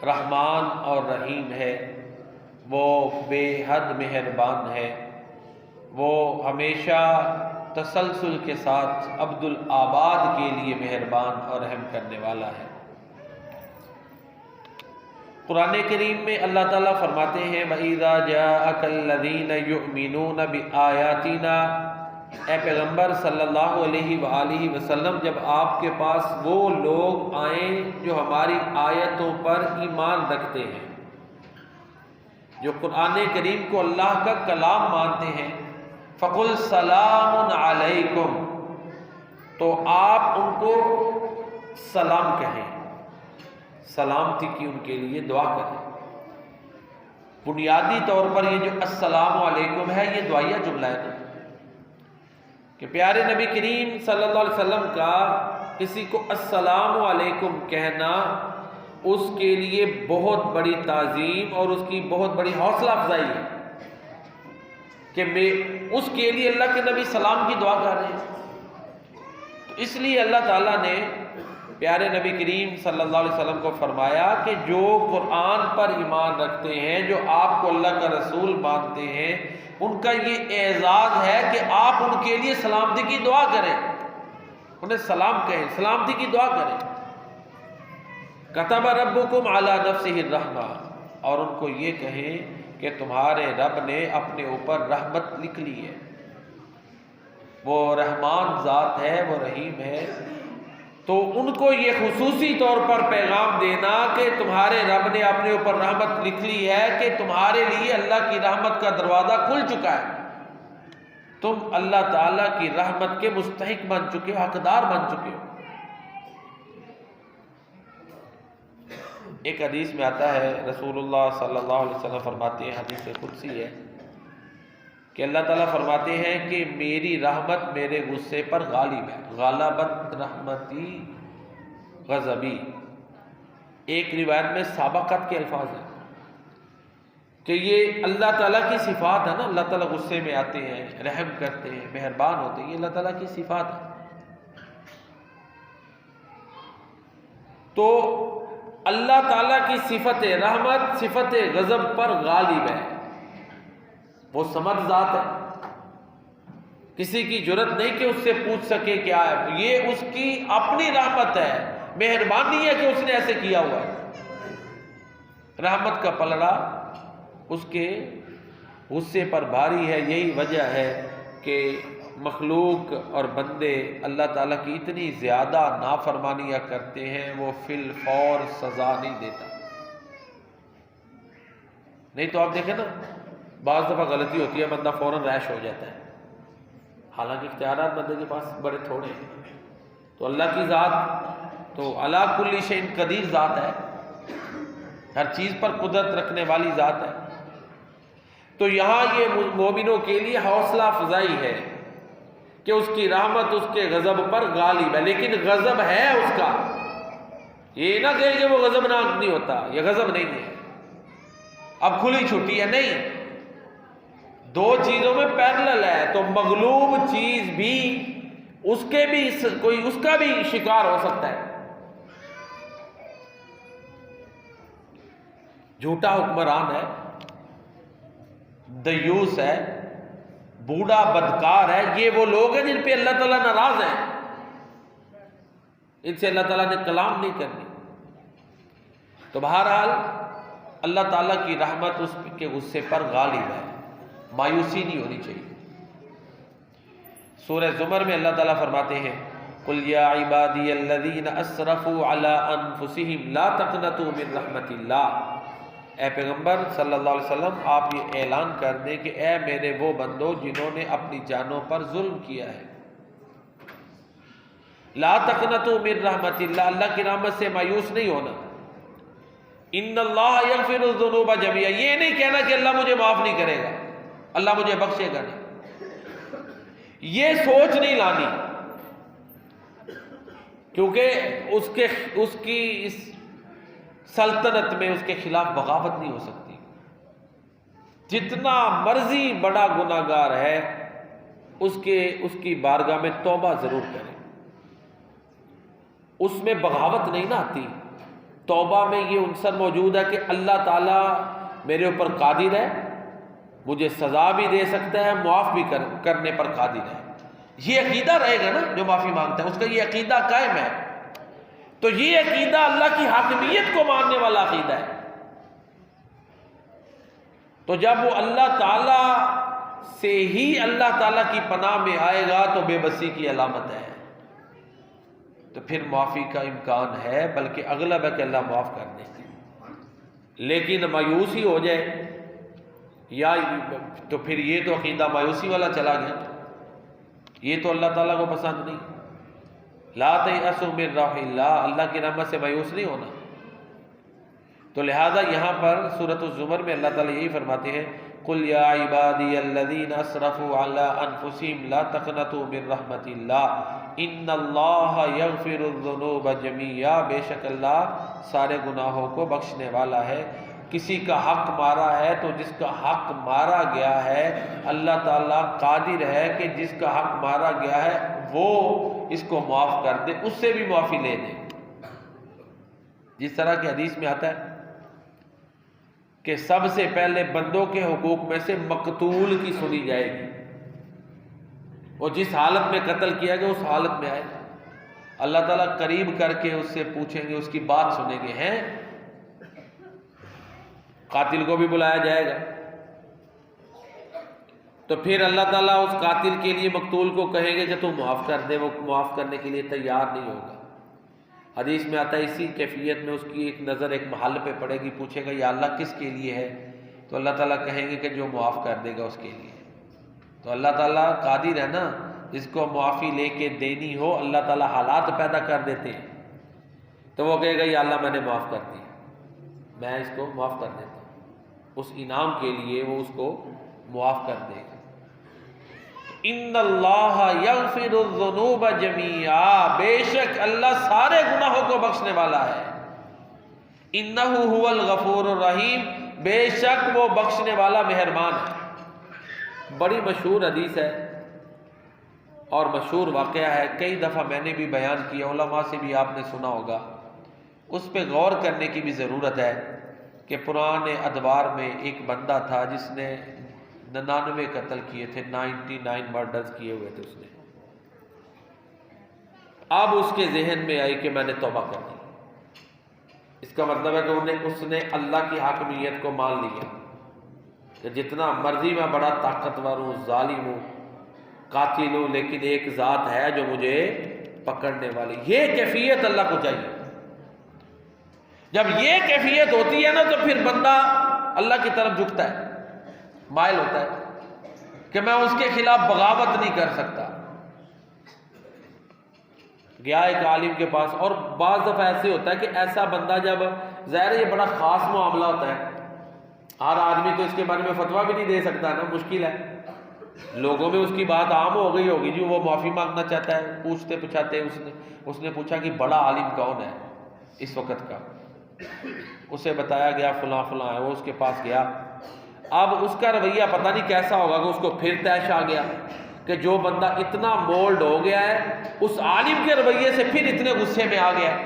رحمان اور رحیم ہے، وہ بے حد مہربان ہے، وہ ہمیشہ تسلسل کے ساتھ عبد الآباد کے لیے مہربان اور رحم کرنے والا ہے۔ قرآن کریم میں اللہ تعالیٰ فرماتے ہیں وَإِذَا جَاءَكَ الَّذِينَ يُؤْمِنُونَ بِآيَاتِنَا، اے پیغمبر صلی اللہ علیہ وآلہ وسلم، جب آپ کے پاس وہ لوگ آئیں جو ہماری آیتوں پر ایمان رکھتے ہیں، جو قرآن کریم کو اللہ کا کلام مانتے ہیں، فَقُلْ سَلَامٌ عَلَيْكُمْ، تو آپ ان کو سلام کہیں، سلامتی کی ان کے لیے دعا کریں۔ بنیادی طور پر یہ جو السلام علیکم ہے، یہ دعائیہ جملہ ہے نا، کہ پیارے نبی کریم صلی اللہ علیہ وسلم کا کسی کو السلام علیکم کہنا اس کے لیے بہت بڑی تعظیم اور اس کی بہت بڑی حوصلہ افزائی ہے کہ اس کے لیے اللہ کے نبی سلام کی دعا کر رہے ہیں۔ تو اس لیے اللہ تعالیٰ نے پیارے نبی کریم صلی اللہ علیہ وسلم کو فرمایا کہ جو قرآن پر ایمان رکھتے ہیں، جو آپ کو اللہ کا رسول مانتے ہیں، ان کا یہ اعزاز ہے کہ آپ ان کے لیے سلامتی کی دعا کریں، انہیں سلام کہیں، سلامتی کی دعا کریں۔ کتب ربکم علی نفسہ الرحمہ، اور ان کو یہ کہیں کہ تمہارے رب نے اپنے اوپر رحمت لکھ لی ہے، وہ رحمان ذات ہے، وہ رحیم ہے، تو ان کو یہ خصوصی طور پر پیغام دینا کہ تمہارے رب نے اپنے اوپر رحمت لکھ لی ہے، کہ تمہارے لیے اللہ کی رحمت کا دروازہ کھل چکا ہے، تم اللہ تعالیٰ کی رحمت کے مستحق بن چکے ہو، حقدار بن چکے ہو۔ ایک حدیث میں آتا ہے، رسول اللہ صلی اللہ علیہ وسلم فرماتے ہیں، حدیث قدسی ہے، کہ اللہ تعالیٰ فرماتے ہیں کہ میری رحمت میرے غصے پر غالب ہے، غالبت رحمتی غضبی۔ ایک روایت میں سابقت کے الفاظ ہیں کہ یہ اللہ تعالیٰ کی صفات ہے نا، اللہ تعالیٰ غصے میں آتے ہیں، رحم کرتے ہیں، مہربان ہوتے ہیں، یہ اللہ تعالیٰ کی صفات ہے۔ تو اللہ تعالیٰ کی صفت رحمت صفت غضب پر غالب ہے، وہ سمد ذات ہے، کسی کی جرت نہیں کہ اس سے پوچھ سکے کیا ہے، یہ اس کی اپنی رحمت ہے، مہربانی ہے کہ اس نے ایسے کیا ہوا ہے۔ رحمت کا پلڑا اس کے غصے پر بھاری ہے، یہی وجہ ہے کہ مخلوق اور بندے اللہ تعالیٰ کی اتنی زیادہ نافرمانیاں کرتے ہیں، وہ فی الفور سزا نہیں دیتا۔ نہیں تو آپ دیکھیں نا، بعض دفعہ غلطی ہوتی ہے، بندہ فوراً ریش ہو جاتا ہے، حالانکہ اختیارات بندے کے پاس بڑے تھوڑے ہیں۔ تو اللہ کی ذات تو علی کل شیء قدیر ذات ہے، ہر چیز پر قدرت رکھنے والی ذات ہے۔ تو یہاں یہ مومنوں کے لیے حوصلہ افزائی ہے کہ اس کی رحمت اس کے غضب پر غالب ہے، لیکن غضب ہے اس کا، یہ نہ کہے کہ وہ غضبناک نہیں ہوتا، یہ غضب نہیں ہے، اب کھلی چھٹی ہے، نہیں، دو چیزوں میں پیرلل ہے، تو مغلوب چیز بھی اس کے بھی کوئی اس کا بھی شکار ہو سکتا ہے۔ جھوٹا حکمران ہے، دیوس ہے، بوڑھا بدکار ہے، یہ وہ لوگ ہیں جن پہ اللہ تعالیٰ ناراض ہیں، ان سے اللہ تعالیٰ نے کلام نہیں کرنی۔ تو بہرحال اللہ تعالیٰ کی رحمت اس کے غصے پر غالب ہے، مایوسی نہیں ہونی چاہیے۔ سورہ زمر میں اللہ تعالیٰ فرماتے ہیں قُلْ يَا عِبَادِيَ الَّذِينَ أَسْرَفُوا عَلَىٰ أَنفُسِهِمْ لَا تَقْنَطُوا مِن رَحْمَةِ اللَّهِ، اے پیغمبر صلی اللہ علیہ وسلم آپ یہ اعلان کر دیں کہ اے میرے وہ بندو جنہوں نے اپنی جانوں پر ظلم کیا ہے، لا تقنطوا من رحمت اللہ، اللہ کی رحمت سے مایوس نہیں ہونا، ان اللہ یغفر الذنوب جميعا، یہ نہیں کہنا کہ اللہ مجھے معاف نہیں کرے گا، اللہ مجھے بخشے گا نہیں، یہ سوچ نہیں لانی، کیونکہ اس کی اس سلطنت میں اس کے خلاف بغاوت نہیں ہو سکتی۔ جتنا مرضی بڑا گناہگار ہے اس کی بارگاہ میں توبہ ضرور کرے، اس میں بغاوت نہیں نہ آتی، توبہ میں یہ عنصر موجود ہے کہ اللہ تعالیٰ میرے اوپر قادر ہے، مجھے سزا بھی دے سکتا ہے، معاف بھی کرنے پر قادر ہے۔ یہ عقیدہ رہے گا نا جو معافی مانگتا ہے، اس کا یہ عقیدہ قائم ہے، تو یہ عقیدہ اللہ کی حاکمیت کو ماننے والا عقیدہ ہے۔ تو جب وہ اللہ تعالیٰ سے ہی اللہ تعالیٰ کی پناہ میں آئے گا تو بے بسی کی علامت ہے، تو پھر معافی کا امکان ہے، بلکہ اغلب ہے کہ اللہ معاف کر دے۔ لیکن مایوسی ہو جائے یا تو پھر یہ تو عقیدہ مایوسی والا چلا گیا، یہ تو اللہ تعالیٰ کو پسند نہیں۔ لا تیأسوا من روح اللہ، اللہ کی رحمت سے مایوس نہیں ہونا۔ تو لہذا یہاں پر سورۃ الزمر میں اللہ تعالیٰ یہی فرماتے ہیں، قل یا عبادی الذین اسرفوا علی انفسہم لا تقنطوا من رحمت اللہ ان اللہ یغفر الذنوب جمیعا، بے شک اللہ سارے گناہوں کو بخشنے والا ہے۔ کسی کا حق مارا ہے تو جس کا حق مارا گیا ہے اللہ تعالیٰ قادر ہے کہ جس کا حق مارا گیا ہے وہ اس کو معاف کر دے، اس سے بھی معافی لے دے۔ جس طرح کی حدیث میں آتا ہے کہ سب سے پہلے بندوں کے حقوق میں سے مقتول کی سنی جائے گی، وہ جس حالت میں قتل کیا گیا اس حالت میں آئے گا، اللہ تعالیٰ قریب کر کے اس سے پوچھیں گے، اس کی بات سنیں گے، ہیں قاتل کو بھی بلایا جائے گا، تو پھر اللہ تعالیٰ اس قاتل کے لیے مقتول کو کہیں گے کہ تو معاف کر دے، وہ معاف کرنے کے لیے تیار نہیں ہوگا۔ حدیث میں آتا ہے اسی کیفیت میں اس کی ایک نظر ایک محل پہ پڑے گی، پوچھے گا یا اللہ کس کے لیے ہے، تو اللہ تعالیٰ کہیں گے کہ جو معاف کر دے گا اس کے لیے۔ تو اللہ تعالیٰ قادر ہے نا، جس کو معافی لے کے دینی ہو اللہ تعالیٰ حالات پیدا کر دیتے ہیں، تو وہ کہے گا یا اللہ میں نے معاف کر دیا، میں اس کو معاف کر دیتا ہوں، اس انعام کے لیے وہ اس کو معاف کر دے گا۔ ان اللہ یغفر الذنوب جمیعا، بے شک اللہ سارے گناہوں کو بخشنے والا ہے۔ انہ هو الغفور الرحیم، بے شک وہ بخشنے والا مہربان ہے۔ بڑی مشہور حدیث ہے اور مشہور واقعہ ہے، کئی دفعہ میں نے بھی بیان کیا، علماء سے بھی آپ نے سنا ہوگا، اس پہ غور کرنے کی بھی ضرورت ہے کہ پرانے ادوار میں ایک بندہ تھا جس نے 99 قتل کیے تھے، 99 مرڈرز کیے ہوئے تھے اس نے۔ اب اس کے ذہن میں آئی کہ میں نے توبہ کر دی، اس کا مطلب ہے کہ اس نے اللہ کی حاکمیت کو مان لیا کہ جتنا مرضی میں بڑا طاقتور ہوں، ظالم ہوں، قاتل ہوں، لیکن ایک ذات ہے جو مجھے پکڑنے والی۔ یہ کیفیت اللہ کو چاہیے۔ جب یہ کیفیت ہوتی ہے نا تو پھر بندہ اللہ کی طرف جھکتا ہے، مائل ہوتا ہے کہ میں اس کے خلاف بغاوت نہیں کر سکتا۔ گیا ایک عالم کے پاس، اور بعض دفعہ ایسے ہوتا ہے کہ ایسا بندہ جب ظاہر یہ بڑا خاص معاملہ ہوتا ہے، ہر آدمی تو اس کے بارے میں فتویٰ بھی نہیں دے سکتا نا، مشکل ہے، لوگوں میں اس کی بات عام ہو گئی ہوگی جو وہ معافی مانگنا چاہتا ہے، پوچھتے پوچھاتے اس نے پوچھا کہ بڑا عالم کون ہے اس وقت کا، اسے بتایا گیا فلاں فلاں ہے، وہ اس کے پاس گیا۔ اب اس کا رویہ پتہ نہیں کیسا ہوگا کہ اس کو پھر طیش آ گیا کہ جو بندہ اتنا مولڈ ہو گیا ہے اس عالم کے رویے سے پھر اتنے غصے میں آ گیا،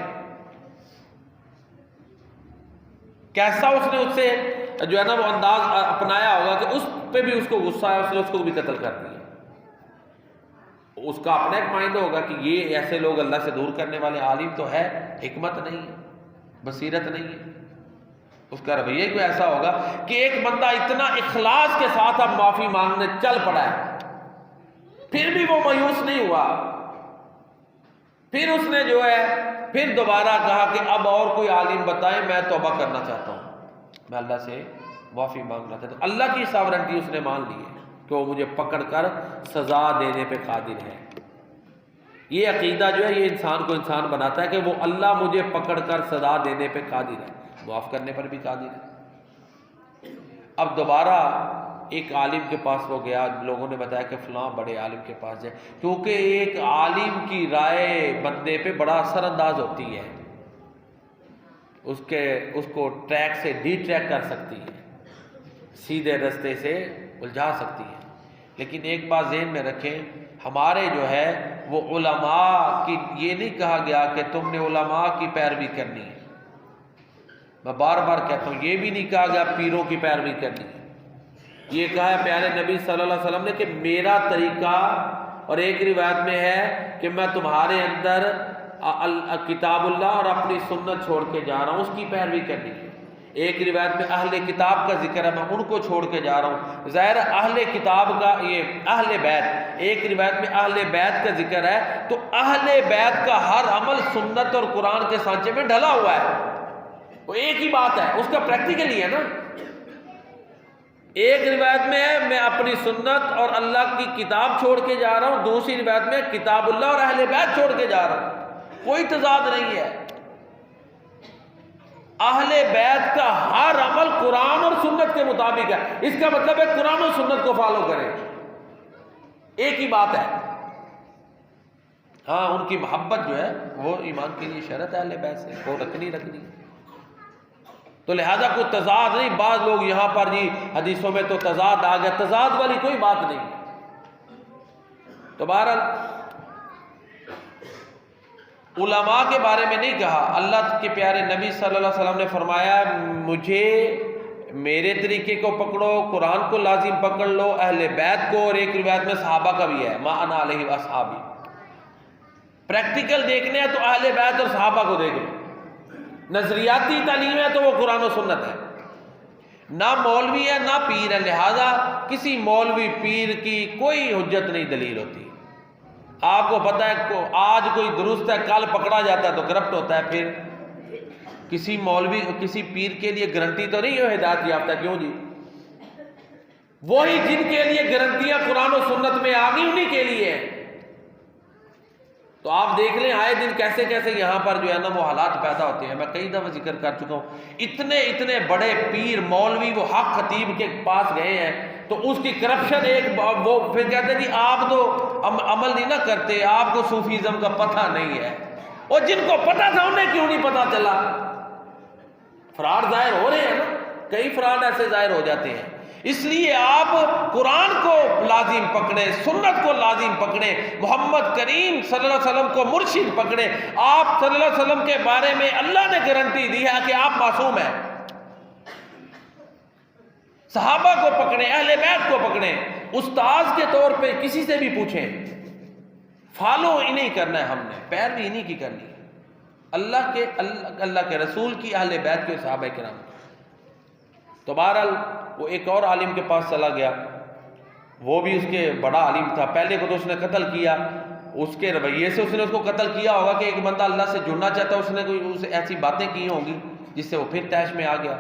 کیسا اس نے اس سے جو ہے نا وہ انداز اپنایا ہوگا کہ اس پہ بھی اس کو غصہ ہے، اس نے اس کو بھی قتل کر دیا۔ اس کا اپنا ایک مائنڈ ہوگا کہ یہ ایسے لوگ اللہ سے دور کرنے والے، عالم تو ہے، حکمت نہیں ہے، بصیرت نہیں ہے، اس کا رویہ کوئی ایسا ہوگا کہ ایک بندہ اتنا اخلاص کے ساتھ اب معافی مانگنے چل پڑا ہے، پھر بھی وہ مایوس نہیں ہوا، پھر اس نے جو ہے پھر دوبارہ کہا کہ اب اور کوئی عالم بتائیں، میں توبہ کرنا چاہتا ہوں، میں اللہ سے معافی مانگنا چاہتا ہوں۔ اللہ کی ساورنٹی اس نے مان لی ہے کہ وہ مجھے پکڑ کر سزا دینے پہ قادر ہے۔ یہ عقیدہ جو ہے یہ انسان کو انسان بناتا ہے کہ وہ اللہ مجھے پکڑ کر سزا دینے پہ قادر ہے، معاف کرنے پر بھی قادر ہے۔ اب دوبارہ ایک عالم کے پاس وہ گیا، لوگوں نے بتایا کہ فلاں بڑے عالم کے پاس جائے، کیونکہ ایک عالم کی رائے بندے پہ بڑا اثر انداز ہوتی ہے، اس کو ٹریک سے ڈی ٹریک کر سکتی ہے، سیدھے رستے سے الجھا سکتی ہے۔ لیکن ایک بات ذہن میں رکھیں، ہمارے جو ہے وہ علماء کی، یہ نہیں کہا گیا کہ تم نے علماء کی پیروی کرنی ہے، میں بار بار کہتا ہوں، یہ بھی نہیں کہا گیا پیروں کی پیروی کرنی ہے، یہ کہا ہے پیارے نبی صلی اللہ علیہ وسلم نے کہ میرا طریقہ، اور ایک روایت میں ہے کہ میں تمہارے اندر کتاب اللہ اور اپنی سنت چھوڑ کے جا رہا ہوں، اس کی پیروی کرنی ہے۔ ایک روایت میں اہل کتاب کا ذکر ہے، میں ان کو چھوڑ کے جا رہا ہوں۔ ظاہر اہل کتاب کا یہ اہل بیت، ایک روایت میں اہل بیت کا ذکر ہے، تو اہل بیت کا ہر عمل سنت اور قرآن کے سانچے میں ڈھلا ہوا ہے، وہ ایک ہی بات ہے، اس کا پریکٹیکل ہی ہے نا۔ ایک روایت میں ہے میں اپنی سنت اور اللہ کی کتاب چھوڑ کے جا رہا ہوں، دوسری روایت میں کتاب اللہ اور اہل بیت چھوڑ کے جا رہا ہوں، کوئی تضاد نہیں ہے۔ اہل بیت کا ہر عمل قرآن اور سنت کے مطابق ہے، اس کا مطلب ہے قرآن اور سنت کو فالو کریں، ایک ہی بات ہے۔ ہاں ان کی محبت جو ہے وہ ایمان کے لیے شرط ہے، اہل بیت سے وہ رکھنی تو لہذا کوئی تضاد نہیں۔ بعض لوگ یہاں پر جی حدیثوں میں تو تضاد آ گیا، تضاد والی کوئی بات نہیں۔ تو بہرحال علماء کے بارے میں نہیں کہا، اللہ کے پیارے نبی صلی اللہ علیہ وسلم نے فرمایا مجھے میرے طریقے کو پکڑو، قرآن کو لازم پکڑ لو، اہل بیت کو، اور ایک روایت میں صحابہ کا بھی ہے ما انا علیہ واصحابی۔ پریکٹیکل دیکھنے ہیں تو اہل بیت اور صحابہ کو دیکھ لو، نظریاتی تعلیم ہے تو وہ قرآن و سنت ہے، نہ مولوی ہے نہ پیر ہے، لہذا کسی مولوی پیر کی کوئی حجت نہیں دلیل ہوتی۔ آپ کو پتہ ہے آج کوئی درست ہے کل پکڑا جاتا ہے تو کرپٹ ہوتا ہے، پھر کسی مولوی کسی پیر کے لیے گارنٹی تو نہیں ہے ہدایت یافتہ، کیوں جی؟ وہی جن کے لیے گارنٹیاں قرآن و سنت میں آ گئی انہی کے لیے ہے۔ تو آپ دیکھ لیں آئے دن کیسے کیسے یہاں پر جو ہے نا وہ حالات پیدا ہوتے ہیں۔ میں کئی دفعہ ذکر کر چکا ہوں، اتنے بڑے پیر مولوی وہ حق خطیب کے پاس گئے ہیں تو اس کی کرپشن ایک وہ پھر کہتے ہیں جی آپ تو عمل نہیں نہ کرتے، آپ کو صوفیزم کا پتہ نہیں ہے، اور جن کو پتہ تھا انہیں کیوں نہیں پتہ چلا؟ فراڈ ظاہر ہو رہے ہیں نا، کئی فراڈ ایسے ظاہر ہو جاتے ہیں۔ اس لیے آپ قرآن کو لازم پکڑیں، سنت کو لازم پکڑیں، محمد کریم صلی اللہ علیہ وسلم کو مرشد پکڑیں۔ آپ صلی اللہ علیہ وسلم کے بارے میں اللہ نے گارنٹی دی ہے کہ آپ معصوم ہیں۔ صحابہ کو پکڑیں، اہل بیت کو پکڑیں، استاذ کے طور پہ کسی سے بھی پوچھیں، فالو انہیں کرنا ہے، ہم نے پیروی انہیں کی کرنی ہے، اللہ کے رسول کی، اہل بیت کے، صحابہ کرام۔ تو بہرحال وہ ایک اور عالم کے پاس چلا گیا، وہ بھی اس کے بڑا عالم تھا، پہلے کو تو اس نے قتل کیا، اس کے رویے سے اس نے اس کو قتل کیا ہوگا کہ ایک بندہ اللہ سے جڑنا چاہتا ہے، اس نے کوئی اسے ایسی باتیں کی ہوں گی جس سے وہ پھر تیش میں آ گیا۔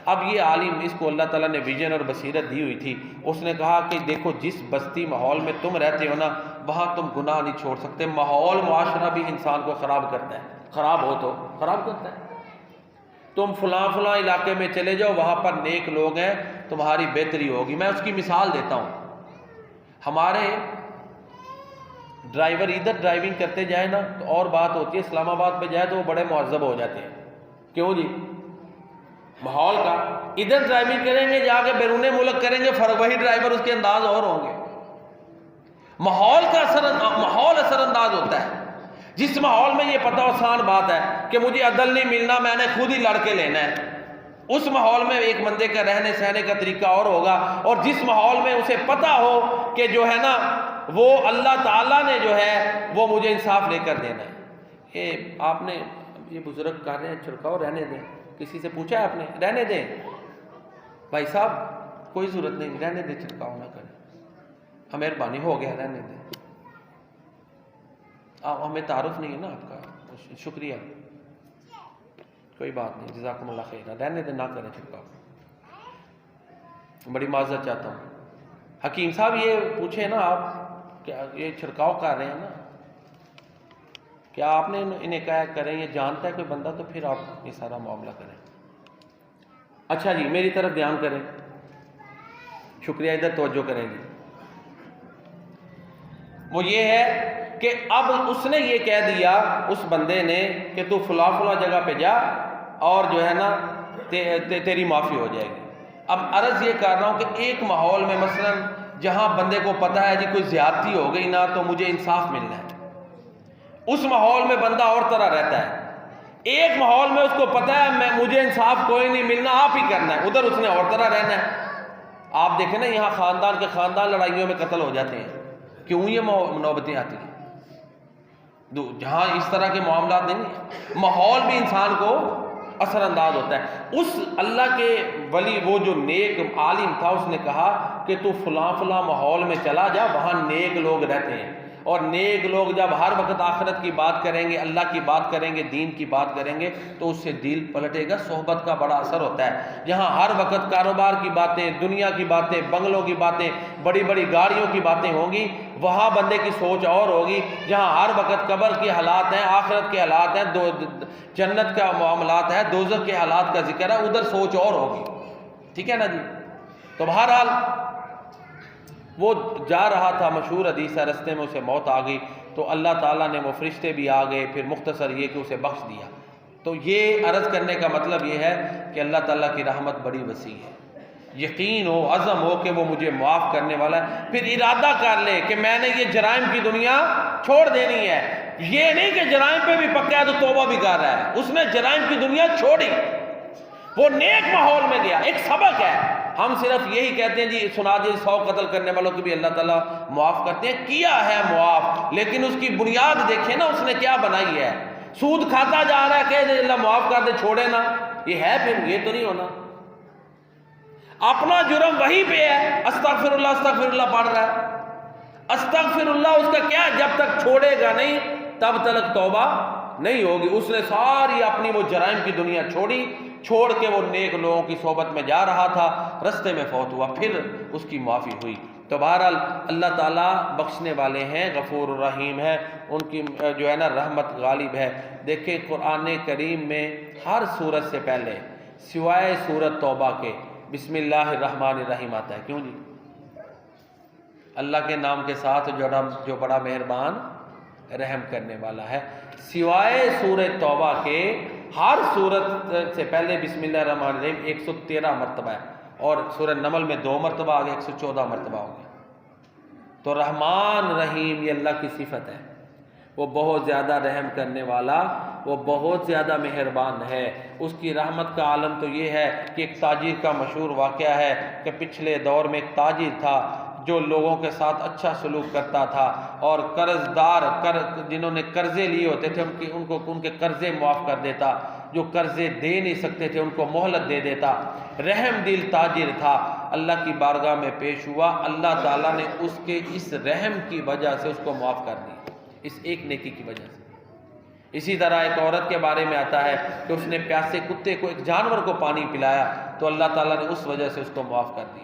اب یہ عالم، اس کو اللہ تعالیٰ نے ویژن اور بصیرت دی ہوئی تھی، اس نے کہا کہ دیکھو جس بستی ماحول میں تم رہتے ہو نا وہاں تم گناہ نہیں چھوڑ سکتے، ماحول معاشرہ بھی انسان کو خراب کرتا ہے، خراب ہو تو خراب کرتا ہے۔ تم فلاں علاقے میں چلے جاؤ، وہاں پر نیک لوگ ہیں، تمہاری بہتری ہوگی۔ میں اس کی مثال دیتا ہوں، ہمارے ڈرائیور ادھر ڈرائیونگ کرتے جائیں نا تو اور بات ہوتی ہے، اسلام آباد پہ جائے تو وہ بڑے مہذب ہو جاتے ہیں، کیوں جی؟ ماحول کا، ادھر ڈرائیونگ کریں گے جا کے بیرون ملک کریں گے فرق، وہی ڈرائیور اس کے انداز اور ہوں گے۔ ماحول کا ماحول اثر انداز ہوتا ہے۔ جس ماحول میں یہ پتہ آسان بات ہے کہ مجھے عدل نہیں ملنا، میں نے خود ہی لڑ کے لینا ہے، اس ماحول میں ایک بندے کا رہنے سہنے کا طریقہ اور ہوگا، اور جس ماحول میں اسے پتہ ہو کہ جو ہے نا وہ اللہ تعالیٰ نے جو ہے وہ مجھے انصاف لے کر دینا ہے۔ یہ آپ نے یہ بزرگ کہہ رہے ہیں چھڑکاؤ رہنے دیں، کسی سے پوچھا ہے آپ نے؟ رہنے دیں بھائی صاحب، کوئی ضرورت نہیں، رہنے دیں، چھڑکاؤ نہ کریں، مہربانی ہو گیا، رہنے دیں، ہمیں تعارف نہیں ہے نا آپ کا، شکریہ، کوئی بات نہیں، جزاکم اللہ خیر، رہنے دیں، نہ کریں چھڑکاؤ، بڑی معذرت چاہتا ہوں۔ حکیم صاحب یہ پوچھیں نا آپ کیا یہ چھڑکاؤ کر رہے ہیں نا، کیا آپ نے انہیں کہا کریں، یہ جانتا ہے کوئی بندہ تو پھر آپ یہ سارا معاملہ کریں۔ اچھا جی میری طرف دھیان کریں، شکریہ، ادھر توجہ کریں جی۔ وہ یہ ہے کہ اب اس نے یہ کہہ دیا اس بندے نے کہ تو فلاں جگہ پہ جا اور جو ہے نا تیری معافی ہو جائے گی۔ اب عرض یہ کر رہا ہوں کہ ایک ماحول میں مثلا جہاں بندے کو پتہ ہے جی کوئی زیادتی ہو گئی نا تو مجھے انصاف ملنا ہے، اس ماحول میں بندہ اور طرح رہتا ہے، ایک ماحول میں اس کو پتہ ہے مجھے انصاف کوئی نہیں ملنا، آپ ہی کرنا ہے، ادھر اس نے اور طرح رہنا ہے۔ آپ دیکھیں نا یہاں خاندان کے خاندان لڑائیوں میں قتل ہو جاتے ہیں، کیوں یہ نوبتیں آتی ہیں؟ جہاں اس طرح کے معاملات نہیں ہیں، ماحول بھی انسان کو اثر انداز ہوتا ہے۔ اس اللہ کے ولی، وہ جو نیک عالم تھا، اس نے کہا کہ تو فلاں فلاں ماحول میں چلا جا، وہاں نیک لوگ رہتے ہیں، اور نیک لوگ جب ہر وقت آخرت کی بات کریں گے، اللہ کی بات کریں گے، دین کی بات کریں گے، تو اس سے دل پلٹے گا۔ صحبت کا بڑا اثر ہوتا ہے۔ جہاں ہر وقت کاروبار کی باتیں، دنیا کی باتیں، بنگلوں کی باتیں، بڑی بڑی گاڑیوں کی باتیں ہوں گی، وہاں بندے کی سوچ اور ہوگی۔ جہاں ہر وقت قبر کے حالات ہیں، آخرت کے حالات ہیں، جنت کا معاملات ہے، دوزخ کے حالات کا ذکر ہے، ادھر سوچ اور ہوگی۔ ٹھیک ہے نا جی؟ تو بہرحال وہ جا رہا تھا، مشہور حدیث ہے، رستے میں اسے موت آ گئی، تو اللہ تعالیٰ نے، وہ فرشتے بھی آ گئے، پھر مختصر یہ کہ اسے بخش دیا۔ تو یہ عرض کرنے کا مطلب یہ ہے کہ اللہ تعالیٰ کی رحمت بڑی وسیع ہے۔ یقین ہو، عزم ہو کہ وہ مجھے معاف کرنے والا ہے، پھر ارادہ کر لے کہ میں نے یہ جرائم کی دنیا چھوڑ دینی ہے۔ یہ نہیں کہ جرائم پہ بھی پکا ہے تو توبہ بھی کر رہا ہے، اس نے جرائم کی دنیا چھوڑی، وہ نیک ماحول میں گیا۔ ایک سبق ہے، ہم صرف یہی کہتے ہیں جی سنا دیے 100 قتل کرنے والوں کی بھی اللہ تعالیٰ معاف کرتے ہیں، کیا ہے معاف، لیکن اس کی بنیاد دیکھیں نا، اس نے کیا بنائی ہے۔ سود کھاتا جا رہا ہے کہ اللہ معاف کر دے، چھوڑے نا، یہ ہے، پھر یہ تو نہیں ہونا۔ اپنا جرم وہی پہ ہے، استغفر اللہ پڑھ رہا ہے، استغفر اللہ، اس کا کیا ہے، جب تک چھوڑے گا نہیں تب تک توبہ نہیں ہوگی۔ اس نے ساری اپنی وہ جرائم کی دنیا چھوڑ کے وہ نیک لوگوں کی صحبت میں جا رہا تھا، رستے میں فوت ہوا، پھر اس کی معافی ہوئی۔ تو بہرحال اللہ تعالیٰ بخشنے والے ہیں، غفور الرحیم ہے، ان کی جو ہے نا رحمت غالب ہے۔ دیکھیں قرآن کریم میں ہر سورت سے پہلے سوائے سورت توبہ کے بسم اللہ الرحمن الرحیم آتا ہے، کیوں جی؟ اللہ کے نام کے ساتھ جو بڑا مہربان رحم کرنے والا ہے۔ سوائے سورۃ توبہ کے ہر سورت سے پہلے بسم اللہ الرحمن الرحیم 113 مرتبہ ہے، اور سورہ نمل میں 2 مرتبہ آگے 114 مرتبہ ہو گیا۔ تو رحمان رحیم یہ اللہ کی صفت ہے، وہ بہت زیادہ رحم کرنے والا، وہ بہت زیادہ مہربان ہے۔ اس کی رحمت کا عالم تو یہ ہے کہ ایک تاجر کا مشہور واقعہ ہے کہ پچھلے دور میں ایک تاجر تھا جو لوگوں کے ساتھ اچھا سلوک کرتا تھا، اور جنہوں نے قرضے لیے ہوتے تھے ان کے قرضے معاف کر دیتا، جو قرضے دے نہیں سکتے تھے ان کو مہلت دے دیتا۔ رحم دل تاجر تھا، اللہ کی بارگاہ میں پیش ہوا، اللہ تعالیٰ نے اس کے اس رحم کی وجہ سے اس کو معاف کر دیا، اس ایک نیکی کی وجہ سے۔ اسی طرح ایک عورت کے بارے میں آتا ہے کہ اس نے پیاسے کتے کو، ایک جانور کو پانی پلایا، تو اللہ تعالیٰ نے اس وجہ سے اس کو معاف کر دیا۔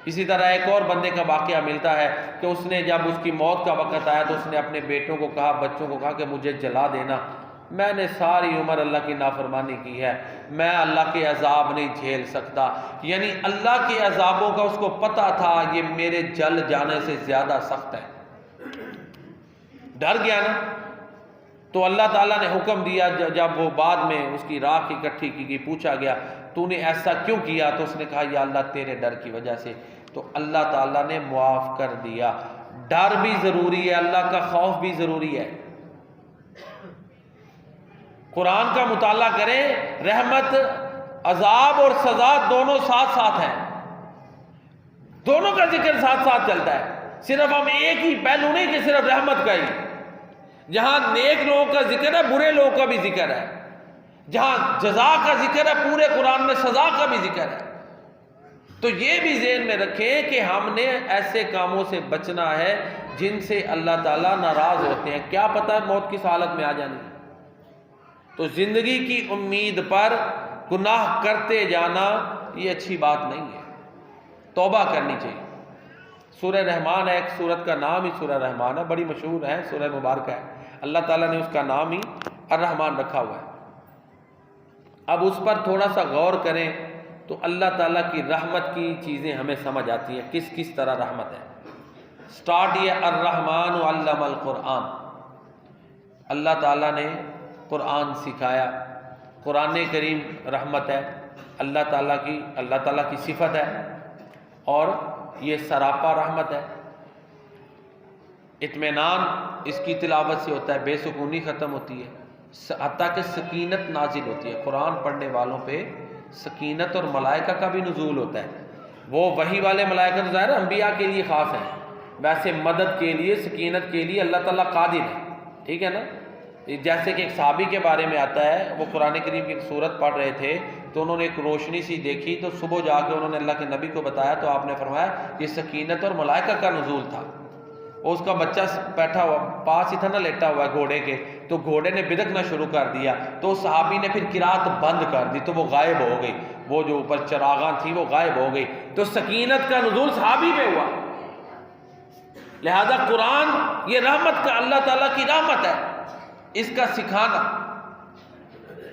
اسی طرح ایک اور بندے کا واقعہ ملتا ہے کہ اس نے جب اس کی موت کا وقت آیا تو اس نے اپنے بیٹوں کو کہا، بچوں کو کہا کہ مجھے جلا دینا، میں نے ساری عمر اللہ کی نافرمانی کی ہے، میں اللہ کے عذاب نہیں جھیل سکتا۔ یعنی اللہ کے عذابوں کا اس کو پتہ تھا، یہ میرے جل جانے سے زیادہ سخت ہے، ڈر گیا نا۔ تو اللہ تعالیٰ نے حکم دیا، جب وہ بعد میں اس کی راکھ اکٹھی کی گئی، پوچھا گیا تو نے ایسا کیوں کیا، تو اس نے کہا یا اللہ تیرے ڈر کی وجہ سے، تو اللہ تعالیٰ نے معاف کر دیا۔ ڈر بھی ضروری ہے، اللہ کا خوف بھی ضروری ہے۔ قرآن کا مطالعہ کریں، رحمت، عذاب اور سزا دونوں ساتھ ساتھ ہیں، دونوں کا ذکر ساتھ ساتھ چلتا ہے۔ صرف ہم ایک ہی پہلو نہیں کہ صرف رحمت کا ہی، جہاں نیک لوگوں کا ذکر ہے برے لوگوں کا بھی ذکر ہے، جہاں جزا کا ذکر ہے پورے قرآن میں سزا کا بھی ذکر ہے۔ تو یہ بھی ذہن میں رکھیں کہ ہم نے ایسے کاموں سے بچنا ہے جن سے اللہ تعالیٰ ناراض ہوتے ہیں، کیا پتہ موت کس حالت میں آ جانی ہے۔ تو زندگی کی امید پر گناہ کرتے جانا یہ اچھی بات نہیں ہے، توبہ کرنی چاہیے۔ سورہ رحمان ہے، ایک سورت کا نام ہی سورہ رحمان ہے، بڑی مشہور ہے، سورہ مبارکہ ہے، اللہ تعالیٰ نے اس کا نام ہی الرحمان رکھا ہوا ہے۔ اب اس پر تھوڑا سا غور کریں تو اللہ تعالیٰ کی رحمت کی چیزیں ہمیں سمجھ آتی ہیں، کس کس طرح رحمت ہے۔ سٹارٹ یہ الرحمن علم القرآن، اللہ تعالیٰ نے قرآن سکھایا، قرآن کریم رحمت ہے، اللہ تعالیٰ کی صفت ہے، اور یہ سراپا رحمت ہے۔ اطمینان اس کی تلاوت سے ہوتا ہے، بے سکونی ختم ہوتی ہے، حتیٰ کہ سکینت نازل ہوتی ہے، قرآن پڑھنے والوں پہ سکینت اور ملائکہ کا بھی نزول ہوتا ہے۔ وہ وحی والے ملائکہ تو ظاہر انبیاء کے لیے خاص ہیں، ویسے مدد کے لیے، سکینت کے لیے اللہ تعالیٰ قادر ہے، ٹھیک ہے نا۔ جیسے کہ ایک صحابی کے بارے میں آتا ہے، وہ قرآن کریم کی ایک سورت پڑھ رہے تھے تو انہوں نے ایک روشنی سی دیکھی، تو صبح جا کے انہوں نے اللہ کے نبی کو بتایا تو آپ نے فرمایا یہ سکینت اور ملائکہ کا نزول تھا۔ اور اس کا بچہ بیٹھا ہوا پاس ہی تھا نا، لیٹا ہوا ہے گھوڑے کے، تو گھوڑے نے بدکنا شروع کر دیا، تو صحابی نے پھر قرات بند کر دی تو وہ غائب ہو گئی، وہ جو اوپر چراغاں تھی وہ غائب ہو گئی، تو سکینت کا نزول صحابی پہ ہوا۔ لہذا قرآن یہ رحمت کا، اللہ تعالیٰ کی رحمت ہے، اس کا سکھانا،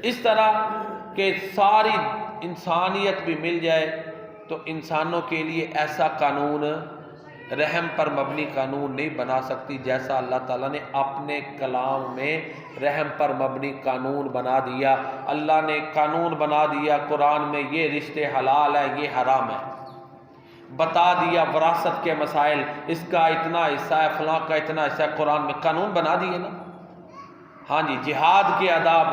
اس طرح کہ ساری انسانیت بھی مل جائے تو انسانوں کے لیے ایسا قانون، رحم پر مبنی قانون نہیں بنا سکتی جیسا اللہ تعالیٰ نے اپنے کلام میں رحم پر مبنی قانون بنا دیا۔ اللہ نے قانون بنا دیا قرآن میں، یہ رشتے حلال ہے، یہ حرام ہے، بتا دیا وراثت کے مسائل، اس کا اتنا حصہ ہے، فلاں کا اتنا حصہ ہے، قرآن میں قانون بنا دیے نا۔ ہاں جی، جہاد کے آداب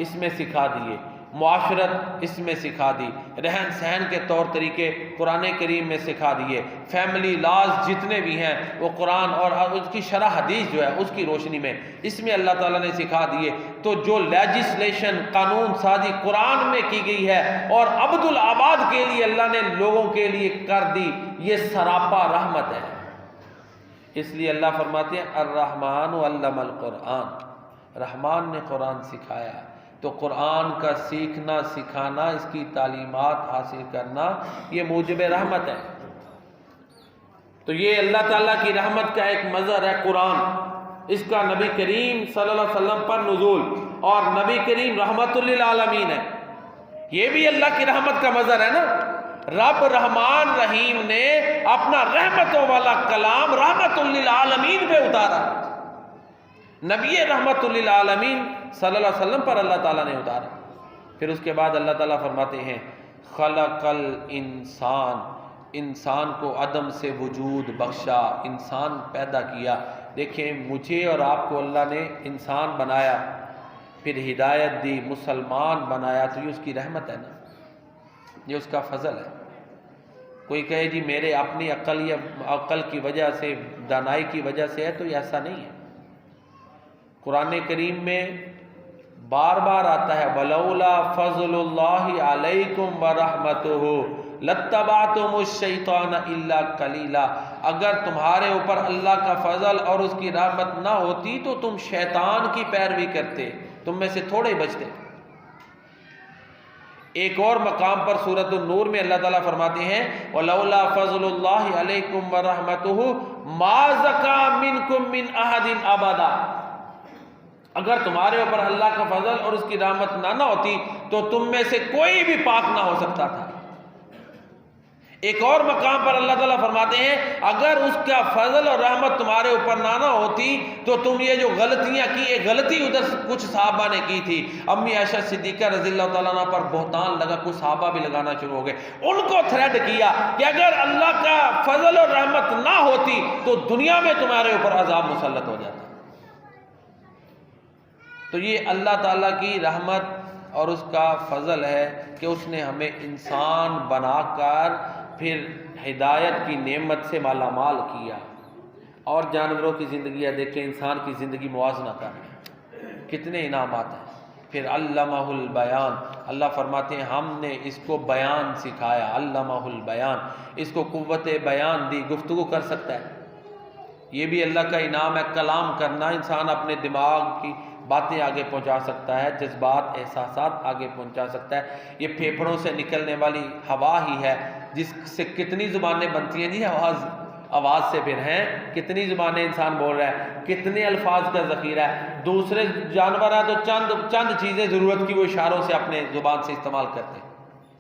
اس میں سکھا دیے، معاشرت اس میں سکھا دی، رہن سہن کے طور طریقے قرآن کریم میں سکھا دیے، فیملی لاز جتنے بھی ہیں وہ قرآن اور اس کی شرح حدیث جو ہے اس کی روشنی میں اس میں اللہ تعالیٰ نے سکھا دیے۔ تو جو لیجسلیشن، قانون سازی قرآن میں کی گئی ہے اور عبد العباد کے لیے اللہ نے لوگوں کے لیے کر دی، یہ سراپا رحمت ہے۔ اس لیے اللہ فرماتے ہیں الرحمن علم القرآن، رحمان نے قرآن سکھایا، تو قرآن کا سیکھنا، سکھانا، اس کی تعلیمات حاصل کرنا یہ موجب رحمت ہے۔ تو یہ اللہ تعالیٰ کی رحمت کا ایک مظہر ہے قرآن، اس کا نبی کریم صلی اللہ علیہ وسلم پر نزول، اور نبی کریم رحمت للعالمین ہے، یہ بھی اللہ کی رحمت کا مظہر ہے نا۔ رب رحمان رحیم نے اپنا رحمتوں والا کلام رحمت للعالمین پہ اتارا، نبی رحمت للعالمین صلی اللہ علیہ وسلم پر اللہ تعالیٰ نے اتارا۔ پھر اس کے بعد اللہ تعالیٰ فرماتے ہیں خلق الانسان، انسان کو عدم سے وجود بخشا، انسان پیدا کیا۔ دیکھیں مجھے اور آپ کو اللہ نے انسان بنایا، پھر ہدایت دی، مسلمان بنایا، تو یہ اس کی رحمت ہے نا، یہ اس کا فضل ہے۔ کوئی کہے جی میرے اپنی عقل یا عقل کی وجہ سے، دانائی کی وجہ سے ہے، تو یہ ایسا نہیں ہے۔ قرآن کریم میں بار بار آتا ہے وَلَوْلَا فَضْلُ اللَّهِ عَلَيْكُمْ وَرَحْمَتُهُ لَاتَّبَعْتُمُ الشَّيْطَانَ إِلَّا قَلِيلًا، اگر تمہارے اوپر اللہ کا فضل اور اس کی رحمت نہ ہوتی تو تم شیطان کی پیروی کرتے، تم میں سے تھوڑے بچتے۔ ایک اور مقام پر سورۃ النور میں اللہ تعالیٰ فرماتے ہیں وَلَوْلَا فَضْلُ اللَّهِ عَلَيْكُمْ وَرَحْمَتُهُ مَا زَكَىٰ مِنْكُمْ مِنْ أَحَدٍ أَبَدًا، اگر تمہارے اوپر اللہ کا فضل اور اس کی رحمت نہ ہوتی تو تم میں سے کوئی بھی پاک نہ ہو سکتا تھا۔ ایک اور مقام پر اللہ تعالیٰ فرماتے ہیں اگر اس کا فضل اور رحمت تمہارے اوپر نہ ہوتی تو تم یہ جو غلطیاں کی، یہ غلطی ادھر کچھ صحابہ نے کی تھی، امی عائشہ صدیقہ رضی اللہ تعالیٰ عنہ پر بہتان لگا، کچھ صحابہ بھی لگانا شروع ہو گئے، ان کو تھریٹ کیا کہ اگر اللہ کا فضل اور رحمت نہ ہوتی تو دنیا میں تمہارے اوپر عذاب مسلط ہو جاتا۔ تو یہ اللہ تعالیٰ کی رحمت اور اس کا فضل ہے کہ اس نے ہمیں انسان بنا کر پھر ہدایت کی نعمت سے مالا مال کیا۔ اور جانوروں کی زندگیاں دیکھیں، انسان کی زندگی موازنہ کریں، کتنے انعامات ہیں۔ پھر علمہ البیان، اللہ فرماتے ہیں ہم نے اس کو بیان سکھایا، علمہ البیان، اس کو قوت بیان دی، گفتگو کر سکتا ہے، یہ بھی اللہ کا انعام ہے۔ کلام کرنا، انسان اپنے دماغ کی باتیں آگے پہنچا سکتا ہے، جذبات، احساسات آگے پہنچا سکتا ہے۔ یہ پھیپھڑوں سے نکلنے والی ہوا ہی ہے جس سے کتنی زبانیں بنتی ہیں جی، آواز سے پھر ہیں کتنی زبانیں انسان بول رہا ہے، کتنے الفاظ کا ذخیرہ ہے۔ دوسرے جانور ہیں تو چند چیزیں ضرورت کی وہ اشاروں سے اپنے زبان سے استعمال کرتے ہیں،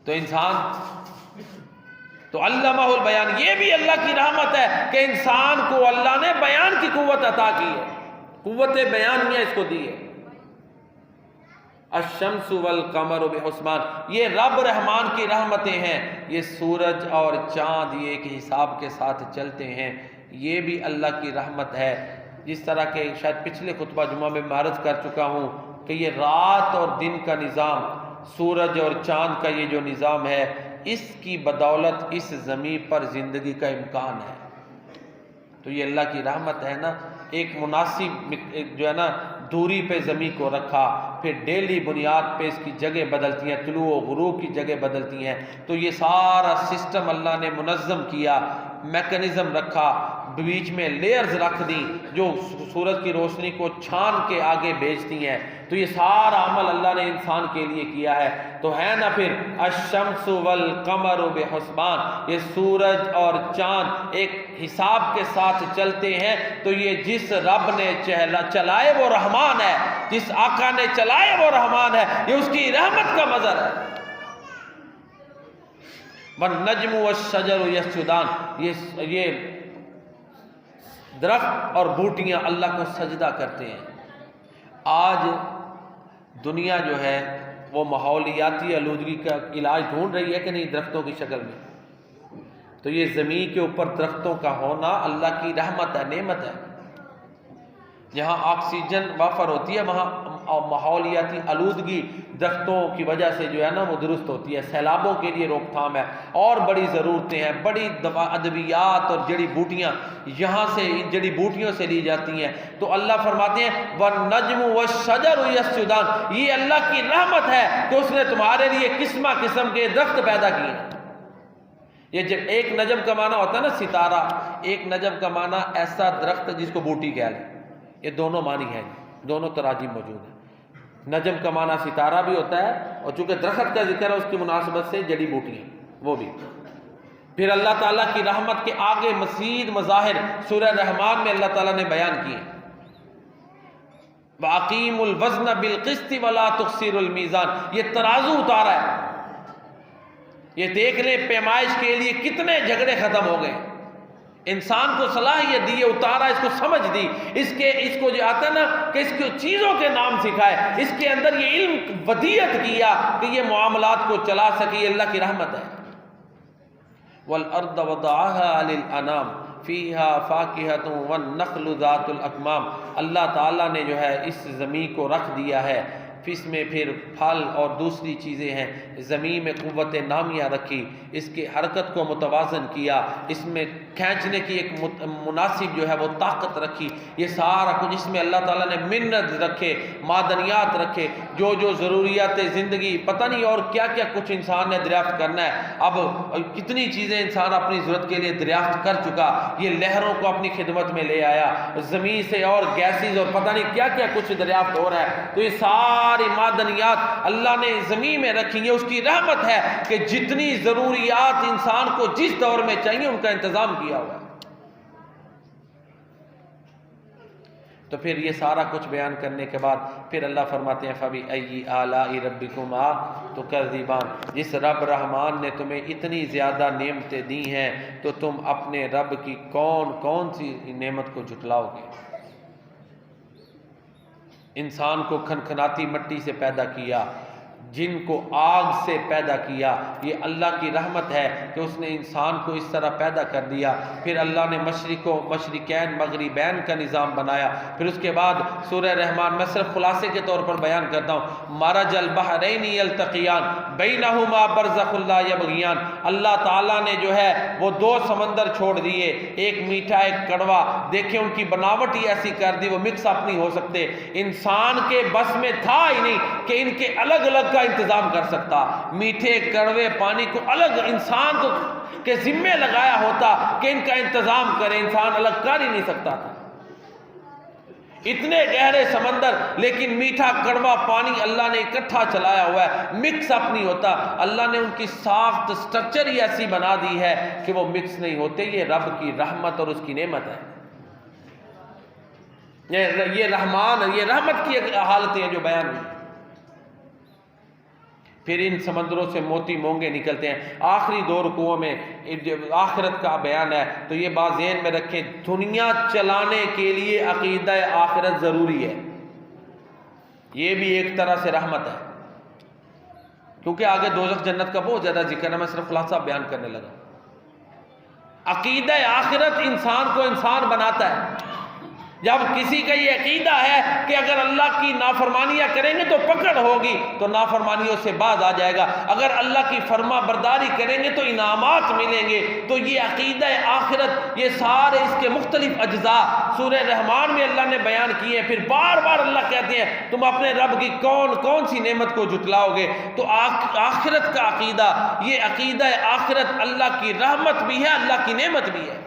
تو انسان تو علمہ البیان، یہ بھی اللہ کی رحمت ہے کہ انسان کو اللہ نے بیان کی قوت عطا کی ہے، قوت بیانیہ اس کو دی ہے۔ الشمس والقمر بحسبان، یہ رب رحمان کی رحمتیں ہیں، یہ سورج اور چاند یہ ایک حساب کے ساتھ چلتے ہیں، یہ بھی اللہ کی رحمت ہے۔ جس طرح کہ شاید پچھلے خطبہ جمعہ میں عرض کر چکا ہوں، کہ یہ رات اور دن کا نظام، سورج اور چاند کا یہ جو نظام ہے، اس کی بدولت اس زمین پر زندگی کا امکان ہے۔ تو یہ اللہ کی رحمت ہے نا، ایک مناسب جو ہے نا دوری پہ زمین کو رکھا، پھر ڈیلی بنیاد پہ اس کی جگہ بدلتی ہیں، طلوع و غروب کی جگہ بدلتی ہیں، تو یہ سارا سسٹم اللہ نے منظم کیا، میکنزم رکھا، بیچ میں لیئرز رکھ دیں جو سورج کی روشنی کو چھان کے آگے بھیجتی ہیں۔ تو یہ سارا عمل اللہ نے انسان کے لیے کیا ہے۔ تو ہے نا پھر الشمس والقمر بحسبان، یہ سورج اور چاند ایک حساب کے ساتھ چلتے ہیں۔ تو یہ جس رب نے چلائے وہ رحمان ہے، جس آقا نے چلائے وہ رحمان ہے، یہ اس کی رحمت کا مظہر ہے۔ والنجم والشجر یسجدان، یہ درخت اور بوٹیاں اللہ کو سجدہ کرتے ہیں۔ آج دنیا جو ہے وہ ماحولیاتی آلودگی کا علاج ڈھونڈ رہی ہے کہ نہیں، درختوں کی شکل میں۔ تو یہ زمین کے اوپر درختوں کا ہونا اللہ کی رحمت ہے، نعمت ہے۔ جہاں آکسیجن وافر ہوتی ہے وہاں ماحولیاتی آلودگی درختوں کی وجہ سے جو ہے نا وہ درست ہوتی ہے۔ سیلابوں کے لیے روک تھام ہے، اور بڑی ضرورتیں ہیں، بڑی ادویات اور جڑی بوٹیاں یہاں سے، ان جڑی بوٹیوں سے لی جاتی ہیں۔ تو اللہ فرماتے ہیں وَالنَّجْمُ وَالشَّجَرُ يَسْجُدَانِ، یہ اللہ کی رحمت ہے کہ اس نے تمہارے لیے قسمہ قسم کے درخت پیدا کیے ہیں۔ یہ جب ایک نجم کا معنی ہوتا ہے نا ستارہ، ایک نجم کا معنی ایسا درخت جس کو بوٹی کہہ لیں، یہ دونوں معنی ہیں، دونوں تراجم موجود ہیں۔ نجم کا معنی ستارہ بھی ہوتا ہے، اور چونکہ درخت کا ذکر ہے اس کی مناسبت سے جڑی بوٹیاں وہ بھی۔ پھر اللہ تعالیٰ کی رحمت کے آگے مزید مظاہر سورہ رحمان میں اللہ تعالیٰ نے بیان کیے۔ وَأَقِيمُوا الْوَزْنَ بِالْقِسْطِ وَلَا تُخْسِرُوا الْمِيزَانَ، یہ ترازو اتارا ہے۔ یہ دیکھ لیں پیمائش کے لیے کتنے جھگڑے ختم ہو گئے۔ انسان کو صلاحیت دی، اتارا، اس کو سمجھ دی، اس کو جو آتا ہے نا کہ اس کو چیزوں کے نام سکھائے، اس کے اندر یہ علم ودیت کیا کہ یہ معاملات کو چلا سکے، یہ اللہ کی رحمت ہے۔ وَالْأَرْضَ وَضَعَهَا لِلْأَنَامِ فِيهَا فَاكِهَةٌ وَالنَّخْلُ ذَاتُ الْأَكْمَامِ، اللہ تعالیٰ نے جو ہے اس زمین کو رکھ دیا ہے، اس میں پھر پھل اور دوسری چیزیں ہیں، زمین میں قوت نامیہ رکھی، اس کی حرکت کو متوازن کیا، اس میں کھینچنے کی ایک مناسب جو ہے وہ طاقت رکھی۔ یہ سارا کچھ اس میں اللہ تعالیٰ نے منرلز رکھے، معدنیات رکھے، جو ضروریات زندگی پتہ نہیں اور کیا کیا کچھ انسان نے دریافت کرنا ہے۔ اب کتنی چیزیں انسان اپنی ضرورت کے لیے دریافت کر چکا، یہ لہروں کو اپنی خدمت میں لے آیا، زمین سے اور گیسز اور پتہ نہیں کیا کیا کچھ دریافت ہو رہا ہے۔ تو یہ ساری معدنیات اللہ نے زمین میں رکھی ہیں، اس کی رحمت ہے کہ جتنی ضروریات انسان کو جس دور میں چاہیے ان کا انتظام کیا ہوا ہے۔ تو پھر یہ سارا کچھ بیان کرنے کے بعد پھر اللہ فرماتے ہیں فَبِأَيِّ آلَاءِ رَبِّكُمَا تُكَذِّبَانِ، جس رب رحمان نے تمہیں اتنی زیادہ نعمتیں دی ہیں تو تم اپنے رب کی کون کون سی نعمت کو جھٹلاؤ گے۔ انسان کو کھنکھناتی مٹی سے پیدا کیا، جن کو آگ سے پیدا کیا، یہ اللہ کی رحمت ہے کہ اس نے انسان کو اس طرح پیدا کر دیا۔ پھر اللہ نے مشرقین مغربین کا نظام بنایا۔ پھر اس کے بعد سورہ رحمان میں صرف خلاصے کے طور پر بیان کرتا ہوں، مرج البحرین یلتقیان بینہما برزخ لا یبغیان، اللہ تعالیٰ نے جو ہے وہ دو سمندر چھوڑ دیے، ایک میٹھا ایک کڑوا، دیکھیں ان کی بناوٹ ہی ایسی کر دی، وہ مکس اپ نہیں ہو سکتے۔ انسان کے بس میں تھا ہی نہیں کہ ان کے الگ الگ کا انتظام کر سکتا، میٹھے کڑوے پانی کو الگ انسان کو کے ذمے لگایا ہوتا کہ ان کا انتظام کرے، انسان الگ کر ہی نہیں سکتا تھا۔ اتنے گہرے سمندر لیکن میٹھا کڑوا پانی اللہ نے اکٹھا چلایا ہوا ہے، مکس اپ نہیں ہوتا۔ اللہ نے ان کی ساخت سٹرکچر ہی ایسی بنا دی ہے کہ وہ مکس نہیں ہوتے۔ یہ رب کی رحمت اور اس کی نعمت ہے، یہ رحمان، یہ رحمت کی حالتیں ہیں جو بیان ہوئی۔ پھر ان سمندروں سے موتی مونگے نکلتے ہیں۔ آخری دو رکوعوں میں آخرت کا بیان ہے، تو یہ بات ذہن میں رکھیں، دنیا چلانے کے لیے عقیدہ آخرت ضروری ہے۔ یہ بھی ایک طرح سے رحمت ہے، کیونکہ آگے دوزخ جنت کا بہت زیادہ ذکر ہے، میں صرف خلاصہ بیان کرنے لگا۔ عقیدہ آخرت انسان کو انسان بناتا ہے۔ جب کسی کا یہ عقیدہ ہے کہ اگر اللہ کی نافرمانیاں کریں گے تو پکڑ ہوگی تو نافرمانیوں سے باز آ جائے گا، اگر اللہ کی فرما برداری کریں گے تو انعامات ملیں گے، تو یہ عقیدہ آخرت، یہ سارے اس کے مختلف اجزاء سورہ رحمان میں اللہ نے بیان کیے ہیں۔ پھر بار بار اللہ کہتے ہیں تم اپنے رب کی کون کون سی نعمت کو جھٹلاؤ گے؟ تو آخرت کا عقیدہ، یہ عقیدہ آخرت اللہ کی رحمت بھی ہے، اللہ کی نعمت بھی ہے۔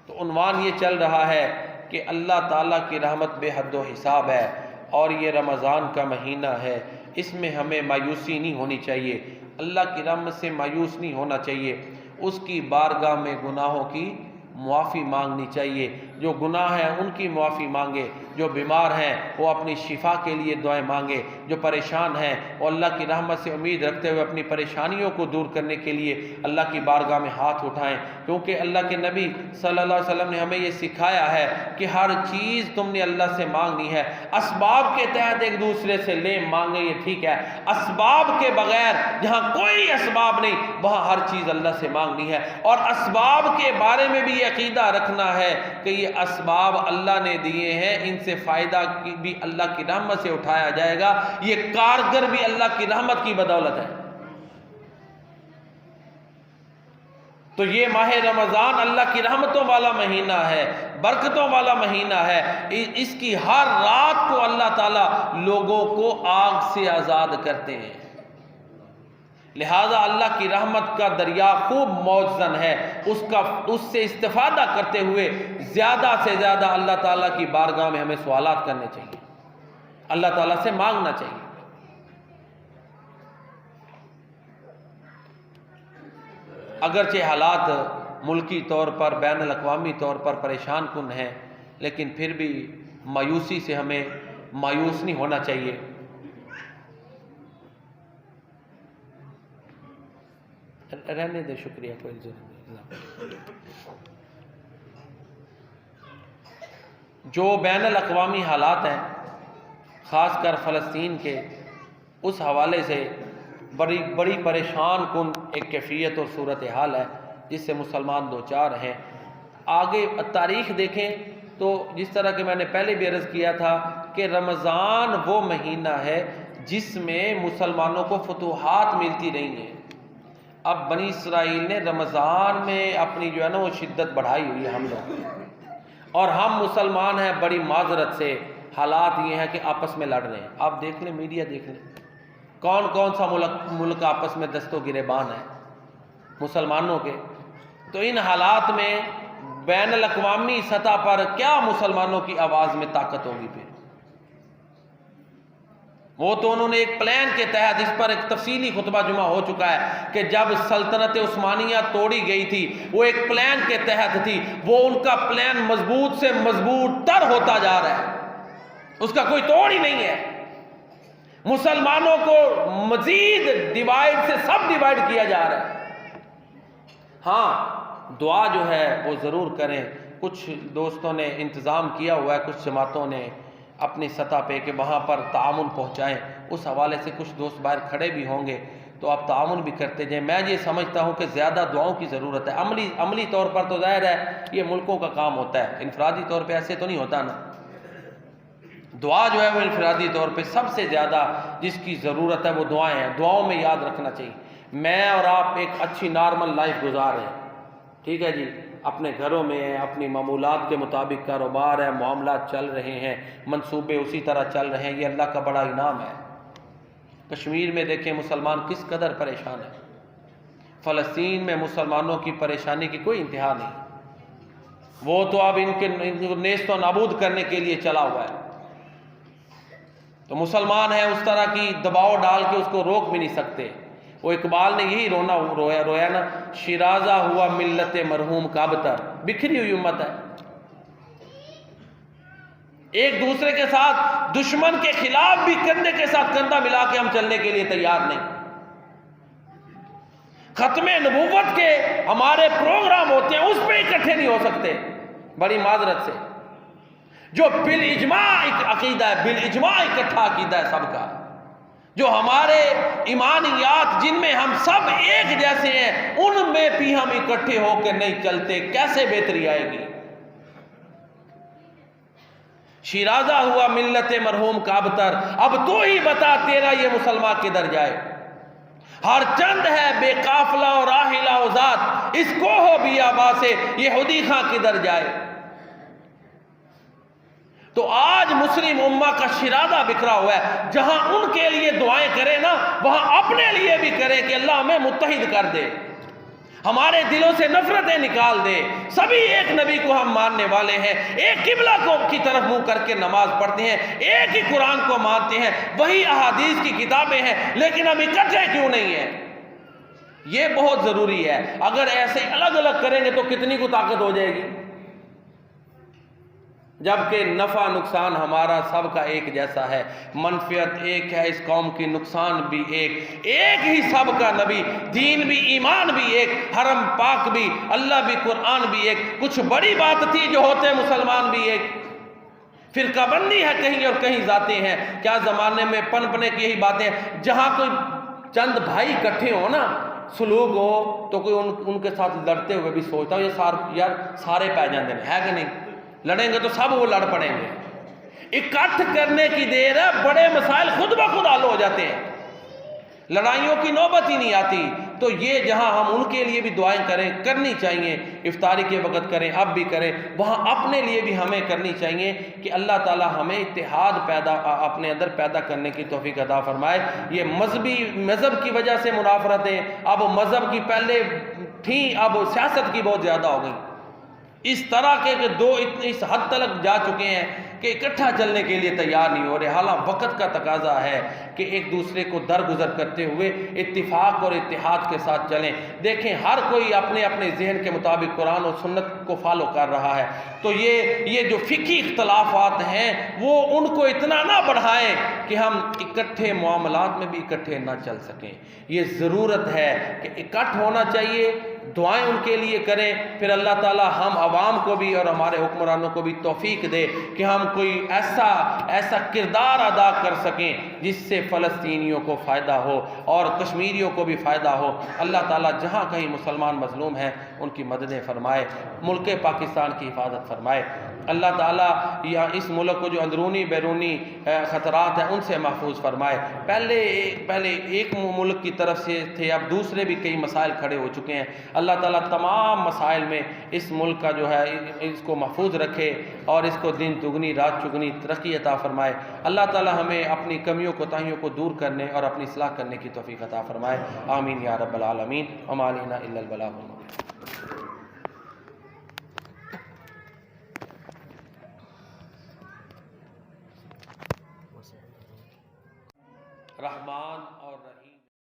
تو عنوان یہ چل رہا ہے کہ اللہ تعالیٰ کی رحمت بے حد و حساب ہے، اور یہ رمضان کا مہینہ ہے، اس میں ہمیں مایوسی نہیں ہونی چاہیے، اللہ کی رحمت سے مایوس نہیں ہونا چاہیے، اس کی بارگاہ میں گناہوں کی معافی مانگنی چاہیے، جو گناہ ہیں ان کی معافی مانگے، جو بیمار ہیں وہ اپنی شفا کے لیے دعائیں مانگے، جو پریشان ہیں وہ اللہ کی رحمت سے امید رکھتے ہوئے اپنی پریشانیوں کو دور کرنے کے لیے اللہ کی بارگاہ میں ہاتھ اٹھائیں، کیونکہ اللہ کے نبی صلی اللہ علیہ وسلم نے ہمیں یہ سکھایا ہے کہ ہر چیز تم نے اللہ سے مانگنی ہے، اسباب کے تحت ایک دوسرے سے لے مانگیں، یہ ٹھیک ہے، اسباب کے بغیر جہاں کوئی اسباب نہیں وہاں ہر چیز اللہ سے مانگنی ہے، اور اسباب کے بارے میں بھی یہ عقیدہ رکھنا ہے کہ یہ اسباب اللہ نے دیے ہیں، ان سے فائدہ بھی اللہ کی رحمت سے اٹھایا جائے گا، یہ کارگر بھی اللہ کی رحمت کی بدولت ہے۔ تو یہ ماہ رمضان اللہ کی رحمتوں والا مہینہ ہے، برکتوں والا مہینہ ہے، اس کی ہر رات کو اللہ تعالیٰ لوگوں کو آگ سے آزاد کرتے ہیں، لہذا اللہ کی رحمت کا دریا خوب موزن ہے، اس سے استفادہ کرتے ہوئے زیادہ سے زیادہ اللہ تعالیٰ کی بارگاہ میں ہمیں سوالات کرنے چاہیے، اللہ تعالیٰ سے مانگنا چاہیے۔ اگرچہ حالات ملکی طور پر، بین الاقوامی طور پر پریشان کن ہیں، لیکن پھر بھی مایوسی سے ہمیں مایوس نہیں ہونا چاہیے۔ رہنے دے، شکریہ، کوئی ضرورت نہیں۔ جو بین الاقوامی حالات ہیں، خاص کر فلسطین کے، اس حوالے سے بڑی پریشان کن ایک کیفیت اور صورتحال ہے جس سے مسلمان دوچار ہیں۔ آگے تاریخ دیکھیں تو جس طرح کہ میں نے پہلے بھی عرض کیا تھا کہ رمضان وہ مہینہ ہے جس میں مسلمانوں کو فتوحات ملتی رہی ہیں۔ اب بنی اسرائیل نے رمضان میں اپنی جو ہے نا وہ شدت بڑھائی ہوئی ہے ہم لوگ، اور ہم مسلمان ہیں بڑی معذرت سے حالات یہ ہیں کہ آپس میں لڑ رہے ہیں۔ آپ دیکھ لیں، میڈیا دیکھ لیں، کون کون سا ملک آپس میں دست و گریبان ہے مسلمانوں کے۔ تو ان حالات میں بین الاقوامی سطح پر کیا مسلمانوں کی آواز میں طاقت ہوگی؟ پھر وہ تو انہوں نے ایک پلان کے تحت، اس پر ایک تفصیلی خطبہ جمعہ ہو چکا ہے کہ جب سلطنت عثمانیہ توڑی گئی تھی وہ ایک پلان کے تحت تھی، وہ ان کا پلان مضبوط سے مضبوط تر ہوتا جا رہا ہے، اس کا کوئی توڑ ہی نہیں ہے۔ مسلمانوں کو مزید ڈیوائڈ سے سب ڈیوائڈ کیا جا رہا ہے۔ ہاں، دعا جو ہے وہ ضرور کریں، کچھ دوستوں نے انتظام کیا ہوا ہے، کچھ جماعتوں نے اپنی سطح پہ کہ وہاں پر تعاون پہنچائیں، اس حوالے سے کچھ دوست باہر کھڑے بھی ہوں گے، تو آپ تعاون بھی کرتے جائیں۔ میں یہ سمجھتا ہوں کہ زیادہ دعاؤں کی ضرورت ہے، عملی طور پر تو ظاہر ہے یہ ملکوں کا کام ہوتا ہے، انفرادی طور پہ ایسے تو نہیں ہوتا نا۔ دعا جو ہے وہ انفرادی طور پہ سب سے زیادہ جس کی ضرورت ہے وہ دعائیں ہیں، دعاؤں میں یاد رکھنا چاہیے۔ میں اور آپ ایک اچھی نارمل لائف گزار رہے ہیں، ٹھیک ہے جی، اپنے گھروں میں ہیں، اپنی معمولات کے مطابق کاروبار ہے، معاملات چل رہے ہیں، منصوبے اسی طرح چل رہے ہیں، یہ اللہ کا بڑا انعام ہے۔ کشمیر میں دیکھیں مسلمان کس قدر پریشان ہیں، فلسطین میں مسلمانوں کی پریشانی کی کوئی انتہا نہیں، وہ تو اب ان کو نیست و نابود کرنے کے لیے چلا ہوا ہے۔ تو مسلمان ہیں اس طرح کی دباؤ ڈال کے اس کو روک بھی نہیں سکتے۔ وہ اقبال نے یہی رویا نا، شیرازہ ہوا ملت مرحوم کا ابتر، بکھری ہوئی امت ہے، ایک دوسرے کے ساتھ دشمن کے خلاف بھی کندھے کے ساتھ کندھا ملا کے ہم چلنے کے لیے تیار نہیں۔ ختم نبوت کے ہمارے پروگرام ہوتے ہیں، اس پہ اکٹھے نہیں ہو سکتے، بڑی معذرت سے۔ جو بالاجماع عقیدہ ہے، بالاجماع اکٹھا عقیدہ ہے سب کا، جو ہمارے ایمانیات جن میں ہم سب ایک جیسے ہیں، ان میں بھی ہم اکٹھے ہو کے نہیں چلتے، کیسے بہتری آئے گی؟ شیرازہ ہوا ملت مرحوم کا ابتر، اب تو ہی بتا تیرا یہ مسلمان کدھر جائے۔ ہر چند ہے بے قافلہ و راحلہ و ذات، اس کو ہو بیاباں سے یہ ہدی خاں کدھر جائے۔ تو آج مسلم امہ کا شیرازہ بکھرا ہوا ہے، جہاں ان کے لیے دعائیں کریں نا، وہاں اپنے لیے بھی کریں کہ اللہ ہمیں متحد کر دے، ہمارے دلوں سے نفرتیں نکال دے، سبھی ایک نبی کو ہم ماننے والے ہیں، ایک قبلہ کی طرف منہ کر کے نماز پڑھتے ہیں، ایک ہی قرآن کو مانتے ہیں، وہی احادیث کی کتابیں ہیں، لیکن ہم اکٹھے کیوں نہیں ہیں؟ یہ بہت ضروری ہے۔ اگر ایسے الگ الگ کریں گے تو کتنی کو طاقت ہو جائے گی؟ جبکہ نفع نقصان ہمارا سب کا ایک جیسا ہے، منفعت ایک ہے اس قوم کی، نقصان بھی ایک ہی سب کا، نبی دین بھی، ایمان بھی ایک، حرم پاک بھی، اللہ بھی، قرآن بھی ایک۔ کچھ بڑی بات تھی جو ہوتے مسلمان بھی ایک، فرقہ بندی ہے کہیں اور کہیں ذاتیں ہیں۔ کیا زمانے میں پنے کی یہی باتیں ہیں، جہاں کوئی چند بھائی اکٹھے ہو نا، سلوک ہو تو کوئی ان کے ساتھ لڑتے ہوئے بھی سوچتا ہو یار سارے پہ جاندے ہیں کہ نہیں، لڑیں گے تو سب وہ لڑ پڑیں گے۔ اکٹھ کرنے کی دیر ہے، بڑے مسائل خود بخود حل ہو جاتے ہیں، لڑائیوں کی نوبت ہی نہیں آتی۔ تو یہ جہاں ہم ان کے لیے بھی دعائیں کرنی چاہیے، افطاری کے وقت کریں، اب بھی کریں، وہاں اپنے لیے بھی ہمیں کرنی چاہیے کہ اللہ تعالی ہمیں اتحاد اپنے اندر پیدا کرنے کی توفیق عطا فرمائے۔ یہ مذہب کی وجہ سے منافرتیں اب مذہب کی پہلے تھیں، اب سیاست کی بہت زیادہ ہو گئی، اس طرح کے کہ دو اس حد تک جا چکے ہیں کہ اکٹھا چلنے کے لیے تیار نہیں ہو رہے۔ حالانکہ وقت کا تقاضا ہے کہ ایک دوسرے کو درگزر کرتے ہوئے اتفاق اور اتحاد کے ساتھ چلیں۔ دیکھیں ہر کوئی اپنے اپنے ذہن کے مطابق قرآن اور سنت کو فالو کر رہا ہے، تو یہ جو فقہی اختلافات ہیں وہ ان کو اتنا نہ بڑھائیں کہ ہم اکٹھے معاملات میں بھی اکٹھے نہ چل سکیں۔ یہ ضرورت ہے کہ اکٹھ ہونا چاہیے، دعائیں ان کے لیے کریں، پھر اللہ تعالی ہم عوام کو بھی اور ہمارے حکمرانوں کو بھی توفیق دے کہ ہم کوئی ایسا کردار ادا کر سکیں جس سے فلسطینیوں کو فائدہ ہو اور کشمیریوں کو بھی فائدہ ہو۔ اللہ تعالیٰ جہاں کہیں مسلمان مظلوم ہیں ان کی مددیں فرمائے، ملک پاکستان کی حفاظت فرمائے۔ اللہ تعالیٰ یا اس ملک کو جو اندرونی بیرونی خطرات ہیں ان سے محفوظ فرمائے۔ پہلے ایک ملک کی طرف سے تھے، اب دوسرے بھی کئی مسائل کھڑے ہو چکے ہیں۔ اللہ تعالیٰ تمام مسائل میں اس ملک کا جو ہے اس کو محفوظ رکھے اور اس کو دن دگنی رات چگنی ترقی عطا فرمائے۔ اللہ تعالیٰ ہمیں اپنی کمیوں کوتاہیوں کو دور کرنے اور اپنی اصلاح کرنے کی توفیق عطا فرمائے۔ آمین یا رب العالمین۔ وما علینا الا البلاغ المبین۔